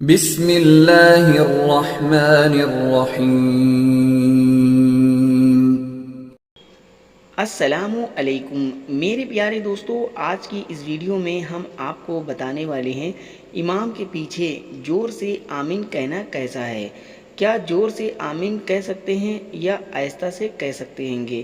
بسم اللہ الرحمن الرحیم۔ السلام علیکم میرے پیارے دوستو، آج کی اس ویڈیو میں ہم آپ کو بتانے والے ہیں امام کے پیچھے زور سے آمین کہنا کیسا ہے۔ کیا زور سے آمین کہہ سکتے ہیں یا آہستہ سے کہہ سکتے ہیں گے؟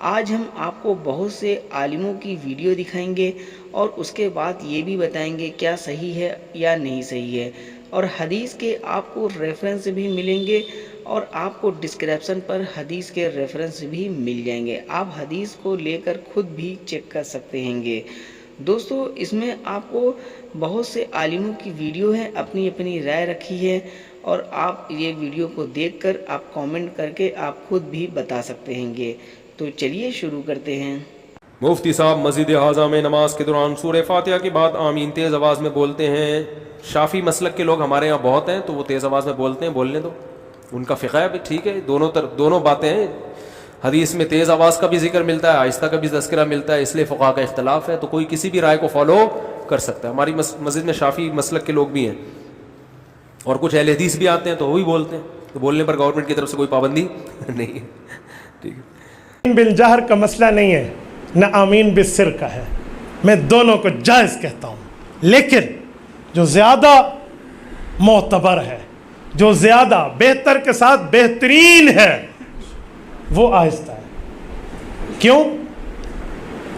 آج ہم آپ کو بہت سے عالموں کی ویڈیو دکھائیں گے اور اس کے بعد یہ بھی بتائیں گے کیا صحیح ہے یا نہیں صحیح ہے، اور حدیث کے آپ کو ریفرنس بھی ملیں گے اور آپ کو ڈسکرپشن پر حدیث کے ریفرنس بھی مل جائیں گے۔ آپ حدیث کو لے کر خود بھی چیک کر سکتے ہیں گے۔ دوستو، اس میں آپ کو بہت سے عالموں کی ویڈیو ہیں، اپنی اپنی رائے رکھی ہے، اور آپ یہ ویڈیو کو دیکھ کر آپ کامنٹ کر کے آپ خود بھی بتا سکتے ہیں گے۔ تو چلیے شروع کرتے ہیں۔ مفتی صاحب مسجد اعظم میں نماز کے دوران سورہ فاتحہ کے بعد آمین تیز آواز میں بولتے ہیں۔ شافی مسلک کے لوگ ہمارے یہاں بہت ہیں تو وہ تیز آواز میں بولتے ہیں، بولنے دو، ان کا فقہ ہے، ٹھیک ہے، دونوں باتیں ہیں۔ حدیث میں تیز آواز کا بھی ذکر ملتا ہے، آہستہ کا بھی تذکرہ ملتا ہے، اس لیے فقہ کا اختلاف ہے، تو کوئی کسی بھی رائے کو فالو کر سکتا ہے۔ ہماری مسجد میں شافی مسلک کے لوگ بھی ہیں اور کچھ اہل حدیث بھی آتے ہیں تو وہی بولتے ہیں، تو بولنے پر گورنمنٹ کی طرف سے کوئی پابندی نہیں ہے، ٹھیک ہے۔ بالجہر کا مسئلہ نہیں ہے، نہ آمین بالسر کا ہے، میں دونوں کو جائز کہتا ہوں، لیکن جو زیادہ معتبر ہے، جو زیادہ بہتر کے ساتھ بہترین ہے، وہ آہستہ ہے۔ کیوں؟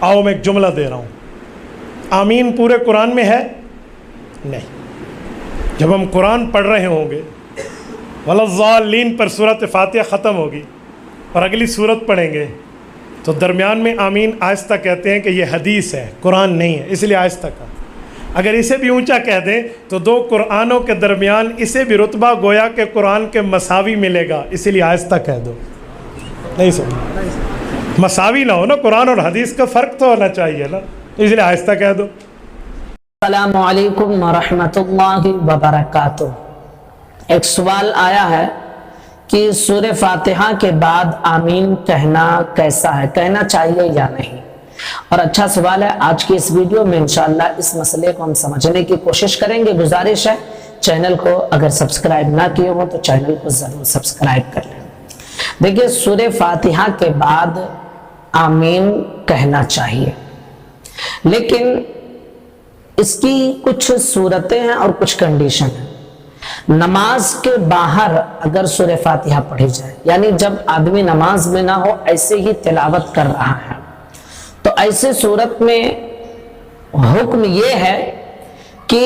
آؤ میں ایک جملہ دے رہا ہوں۔ آمین پورے قرآن میں ہے نہیں۔ جب ہم قرآن پڑھ رہے ہوں گے، وَلَضَّالِّينَ پر سورۃ فاتحہ ختم ہوگی اور اگلی سورت پڑھیں گے تو درمیان میں آمین آہستہ کہتے ہیں کہ یہ حدیث ہے، قرآن نہیں ہے، اس لیے آہستہ کہا۔ اگر اسے بھی اونچا کہہ دیں تو دو قرآنوں کے درمیان اسے بھی رتبہ گویا کہ قرآن کے مساوی ملے گا، اسی لیے آہستہ کہہ دو۔ نہیں سمجھ، مساوی نہ ہو نا، قرآن اور حدیث کا فرق تو ہونا چاہیے نا، اس لیے آہستہ کہہ دو۔ السلام علیکم ورحمۃ اللہ وبرکاتہ۔ ایک سوال آیا ہے کہ سورہ فاتحہ کے بعد آمین کہنا کیسا ہے، کہنا چاہیے یا نہیں؟ اور اچھا سوال ہے۔ آج کی اس ویڈیو میں انشاءاللہ اس مسئلے کو ہم سمجھنے کی کوشش کریں گے۔ گزارش ہے چینل کو اگر سبسکرائب نہ کیے ہو تو چینل کو ضرور سبسکرائب کر لیں۔ دیکھیے، سورہ فاتحہ کے بعد آمین کہنا چاہیے، لیکن اس کی کچھ صورتیں ہیں اور کچھ کنڈیشن ہیں۔ نماز کے باہر اگر سورہ فاتحہ پڑھی جائے، یعنی جب آدمی نماز میں نہ ہو، ایسے ہی تلاوت کر رہا ہے، تو ایسے صورت میں حکم یہ ہے کہ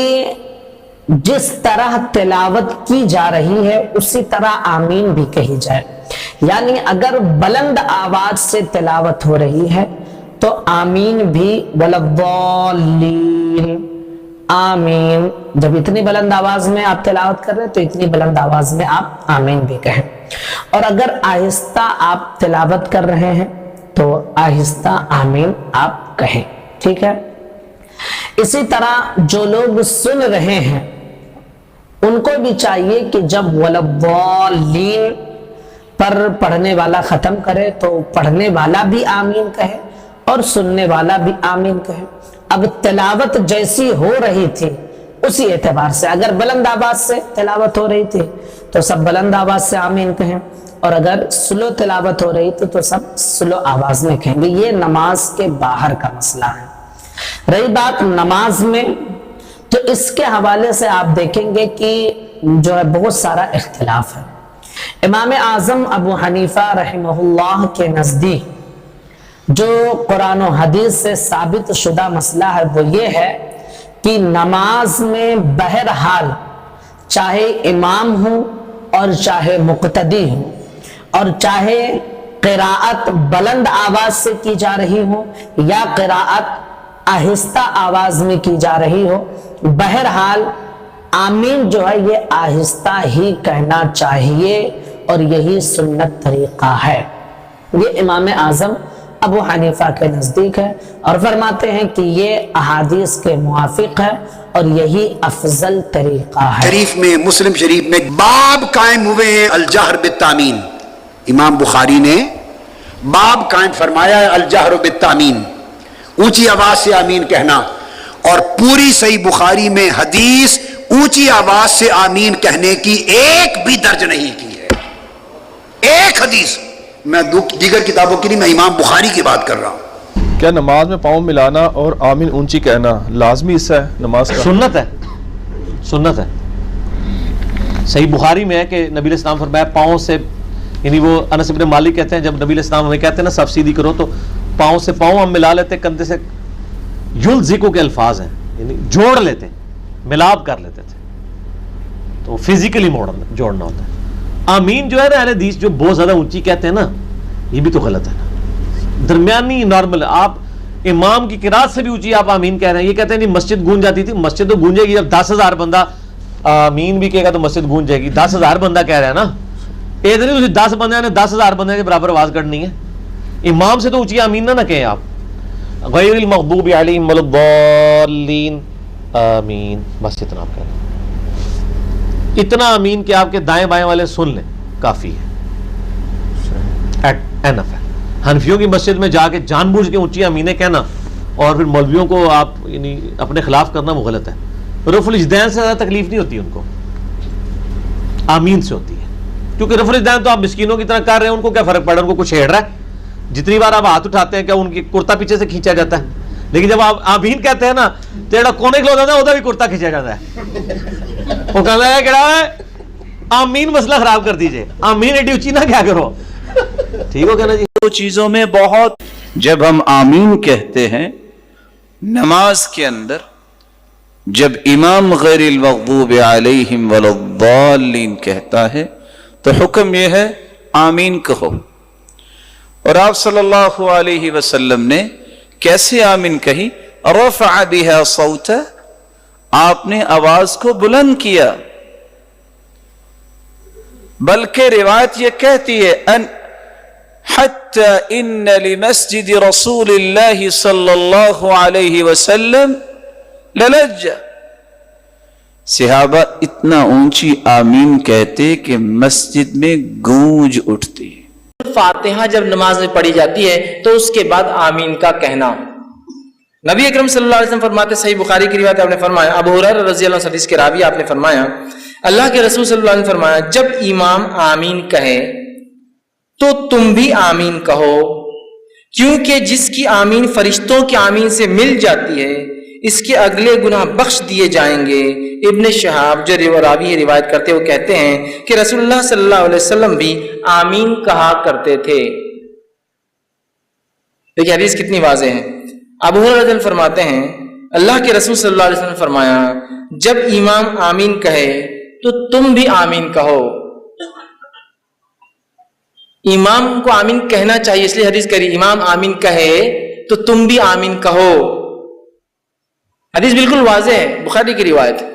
جس طرح تلاوت کی جا رہی ہے اسی طرح آمین بھی کہی جائے۔ یعنی اگر بلند آواز سے تلاوت ہو رہی ہے تو آمین بھی وَلَضَّالِّينَ، آمین، جب اتنی بلند آواز میں آپ تلاوت کر رہے ہیں تو اتنی بلند آواز میں آپ آمین بھی کہیں، اور اگر آہستہ آپ تلاوت کر رہے ہیں تو آہستہ آمین آپ کہیں، ٹھیک ہے۔ اسی طرح جو لوگ سن رہے ہیں ان کو بھی چاہیے کہ جب وَلَضَّالِّينَ پر پڑھنے والا ختم کرے تو پڑھنے والا بھی آمین کہے اور سننے والا بھی آمین کہے۔ اب تلاوت جیسی ہو رہی تھی اسی اعتبار سے، اگر بلند آواز سے تلاوت ہو رہی تھی تو سب بلند آواز سے آمین کہیں، اور اگر سلو تلاوت ہو رہی تھی تو سب سلو آواز میں کہیں گے۔ یہ نماز کے باہر کا مسئلہ ہے۔ رہی بات نماز میں، تو اس کے حوالے سے آپ دیکھیں گے کہ جو ہے بہت سارا اختلاف ہے۔ امام اعظم ابو حنیفہ رحمہ اللہ کے نزدیک جو قرآن و حدیث سے ثابت شدہ مسئلہ ہے وہ یہ ہے کہ نماز میں بہرحال چاہے امام ہو اور چاہے مقتدی ہو، اور چاہے قراءت بلند آواز سے کی جا رہی ہو یا قراءت آہستہ آواز میں کی جا رہی ہو، بہرحال آمین جو ہے یہ آہستہ ہی کہنا چاہیے، اور یہی سنت طریقہ ہے۔ یہ امام اعظم ابو حنیفہ کے نزدیک ہے، اور فرماتے ہیں کہ یہ احادیث کے موافق ہے اور یہی افضل طریقہ ہے۔ شریف میں، مسلم شریف میں باب قائم ہوئے ہیں الجہر بالتامین۔ امام بخاری نے باب قائم فرمایا ہے الجہر بالتامین، اونچی آواز سے آمین کہنا، اور पूरी सही बुखारी में हदीस ऊंची आवाज से आमीन कहने की एक भी दर्ज नहीं की है, एक हदीस। मैं दीगर किताबों की नहीं, मैं इमाम बुखारी की बात कर रहा हूं। क्या नमाज में पाँव मिलाना और आमीन ऊंची कहना लाजमी हिस्सा है नमाज का? सुन्नत है, सुन्नत है। सही बुखारी में है कि नबी इस्लाम फरमाया पाँव से, यानी वो अनस इब्न मालिक कहते हैं जब नबी इस्लाम हमें कहते हैं ना सब सीधी करो, तो पाँव से पाँव हम मिला लेते, कंधे से युल्ज़िकु के अल्फाज हैं, यानी जोड़ लेते, मिलाप कर लेते थे, तो फिजिकली जोड़ना होता है। आमीन जो है ना हदीस जो बहुत ज्यादा ऊंची कहते हैं ना, ये भी तो गलत है ना। दरमियानी नॉर्मल, आप इमाम की किरात से भी ऊंची आप आमीन कह रहे हैं। ये कहते हैं नहीं मस्जिद गूंज जाती थी, मस्जिद तो गूंजेगी जब 10,000 बंदा आमीन भी कहेगा तो मस्जिद गूंज जाएगी। 10,000 बंदा कह रहा है ना, ये तो नहीं 10 बंदे ने 10,000 बंदे के बराबर आवाज करनी है। इमाम से तो ऊंची आमीन ना कहें आप। गैरिल मग़दूबि अलैहिम वलद्दाल्लीन आमीन, बस इतना आप कह रहे हैं। इतना आमीन कि आपके दाएं बाएं वाले सुन लें, काफी है, एनफ है। हनफियों की मस्जिद में जाके जानबूझ के ऊंची आमीनें कहना और फिर मौलवियों को आप यानी अपने खिलाफ करना वो गलत है। रफ़ुल इज़्दैन से ज्यादा तकलीफ नहीं होती उनको, आमीन से होती है, क्योंकि रफ़ुल इज़्दैन तो आप मिस्कीनों की तरह कर रहे हैं, उनको क्या फर्क पड़ रहा है, उनको कुछ छेड़ रहा है। जितनी बार आप हाथ उठाते हैं क्या उनकी कुर्ता पीछे से खींचा जाता है, लेकिन जब आप आमीन कहते हैं ना तेरा कोने खलो जाता है, उधर भी कुर्ता खींचा जाता है। वो कहता है क्या आमीन मसला खराब कर दीजिए, आमीन एडी ऊंची ना क्या करो, ठीक हो क्या ना जी। दो चीजों में बहुत, जब हम आमीन कहते हैं नमाज के अंदर, जब इमाम गैरिल मग़दूबि अलैहिम वलद्दाल्लीन कहता है तो हुक्म यह है आमीन कहो। और आप सल्लल्लाहु अलैहि वसल्लम ने कैसे आमीन कही? रफ़अ बिहा सौता, आपने आवाज को बुलंद किया। बल्कि रिवायत यह कहती है अन हत्ता इन्न लिमस्जिद रसूलिल्लाहि सल्लल्लाहु अलैहि वसल्लम ललज्जा, सहाबा इतना ऊंची आमीन कहते कि मस्जिद में गूंज उठती। फातिहा जब नमाज में पढ़ी जाती है तो उसके बाद आमीन का कहना, नबी अकरम सल्लल्लाहु अलैहि वसल्लम फरमाते, सही बुखारी की रिवायत आपने फरमाया, अबू हुरैरा रज़ियल्लाहु अन्हु हदीस के रावी आपने फरमाया, अल्लाह के रसूल सल्लल्लाहु अलैहि वसल्लम फरमाया, जब इमाम आमीन कहे तो तुम भी आमीन कहो, क्योंकि जिसकी आमीन फरिश्तों की आमीन से मिल जाती है इसके अगले गुनाह बख्श दिए जाएंगे। इब्न शहाब जो रावी रिवायत करते वो कहते हैं कि रसूलुल्लाह सल्लल्लाहु अलैहि वसल्लम भी आमीन कहा करते थे। देखिए हदीस कितनी वाज़ेह है। अबू हुरैरा फरमाते हैं अल्लाह के रसूल सल्लल्लाहु अलैहि वसल्लम फरमाया, जब इमाम आमीन कहे तो तुम भी आमीन कहो। इमाम को आमीन कहना चाहिए, इसलिए हदीस करी इमाम आमीन कहे तो तुम भी आमीन कहो। हदीस बिल्कुल वाज़ेह है, बुखारी की रिवायत।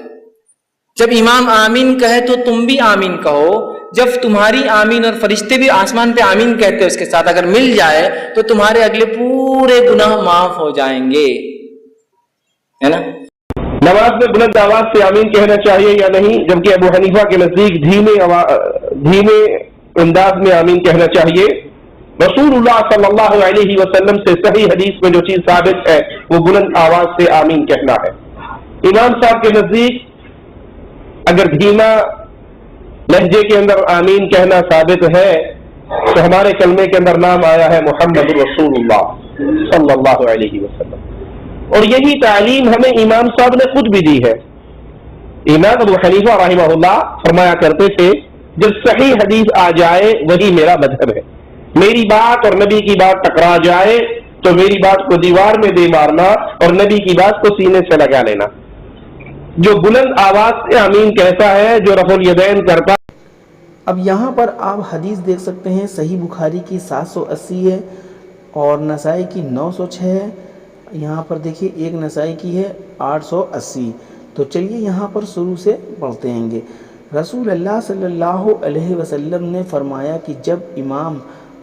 जब इमाम आमीन कहे तो तुम भी आमीन कहो, जब तुम्हारी आमीन और फरिश्ते भी आसमान पे आमीन कहते हैं उसके साथ अगर मिल जाए तो तुम्हारे अगले पूरे गुनाह माफ हो जाएंगे, है ना। नमाज में बुलंद आवाज से आमीन कहना चाहिए या नहीं, जबकि अबू हनीफा के नजदीक धीमे अंदाज में आमीन कहना चाहिए। रसूलुल्लाह सल्लल्लाहु अलैहि वसल्लम से सही हदीस में जो चीज साबित है वो बुलंद आवाज से आमीन कहना है। इमाम साहब के नजदीक अगर धीमा लहजे के अंदर आमीन कहना साबित है तो हमारे कलमे के अंदर नाम आया है मुहम्मद रसूलुल्लाह सल्लल्लाहु अलैहि वसल्लम, और यही तालीम हमें इमाम साहब ने खुद भी दी है। इमाम अबू हनीफा रहमहुल्लाह फरमाया करते थे, जब सही हदीस आ जाए वही मेरा मजहब है, मेरी बात और नबी की बात टकरा जाए तो मेरी बात को दीवार में दे मारना और नबी की बात को सीने से लगा लेना। जो बुलंद आवाज से आमीन कहता है, जो रफ़ुल यदैन करता। अब यहाँ पर आप हदीस देख सकते हैं, सही बुखारी की 780 है और नसाई की 906 है। यहाँ पर देखिए एक नसाई की है 880। तो चलिए यहाँ पर शुरू से पढ़ते हैंगे। रसूल अल्लाह सल्लल्लाहु अलैहि वसल्लम ने फरमाया कि जब इमाम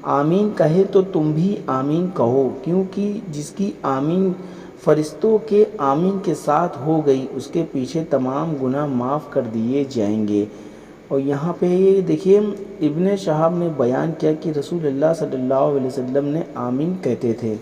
आमीन कहे तो तुम भी आमीन कहो, क्योंकि जिसकी आमीन फरिश्तों के आमीन के साथ हो गई उसके पीछे तमाम गुनाह माफ़ कर दिए जाएंगे। और यहाँ पे देखिए इब्न शहाब ने बयान किया कि रसूलुल्लाह सल्लल्लाहु अलैहि वसल्लम ने आमीन कहते थे।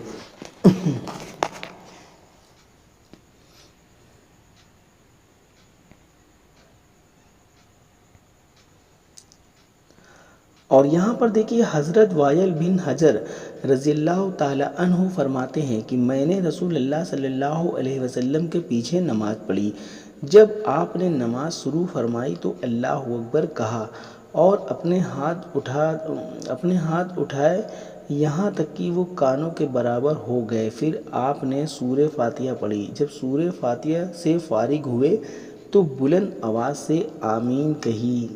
اور یہاں پر دیکھیے حضرت وائل بن حجر رضی اللہ تعالی عنہ فرماتے ہیں کہ میں نے رسول اللہ صلی اللہ علیہ وسلم کے پیچھے نماز پڑھی، جب آپ نے نماز شروع فرمائی تو اللہ اکبر کہا اور اپنے ہاتھ اٹھائے یہاں تک کہ وہ کانوں کے برابر ہو گئے، پھر آپ نے سورہ فاتحہ پڑھی، جب سورہ فاتحہ سے فارغ ہوئے تو بلند آواز سے آمین کہی۔